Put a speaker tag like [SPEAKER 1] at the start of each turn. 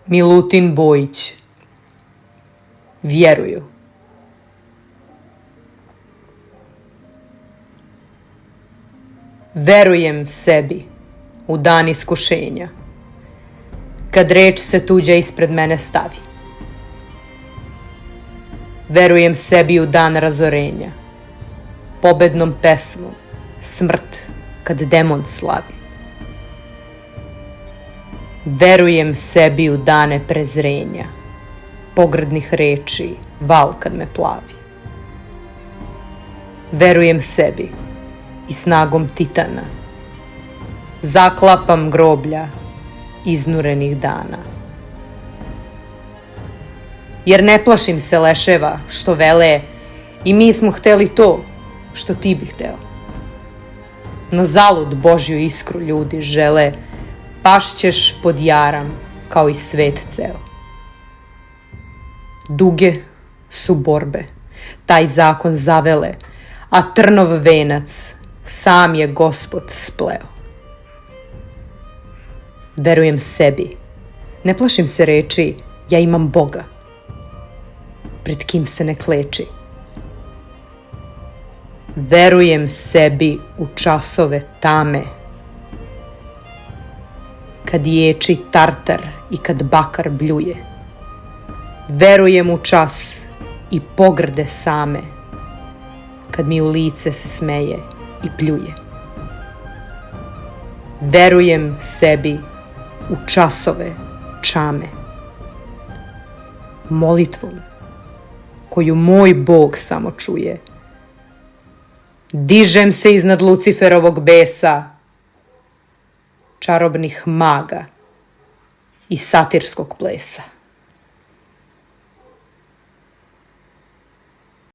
[SPEAKER 1] Milutin Bojić. Vjeruju. Verujem sebi u dan iskušenja, kad reč se tuđa ispred mene stavi. Verujem sebi u dan razorenja, pobednom pesmom, smrt kad demon slavi. Verujem sebi u dane prezrenja, pogrdnih reči, val kad me plavi. Verujem sebi i snagom titana zaklapam groblja iznurenih dana. Jer ne plašim se leševa što vele i mi smo hteli to što ti bi hteo. No zalud Božju iskru ljudi žele, pašćeš pod jaram kao i svet ceo. Duge su borbe, taj zakon zavele, a trnov venac sam je Gospod spleo. Verujem sebi, ne plašim se reči, ja imam Boga, pred kim se ne kleči. Verujem sebi u časove tame, kad ječi tartar i kad bakar bljuje. Verujem u čas i pogrde same, kad mi u lice se smeje i pljuje. Verujem sebi u časove čame, molitvom koju moj Bog samo čuje. Dižem se iznad Luciferovog besa, čarobnih maga i satirskog plesa.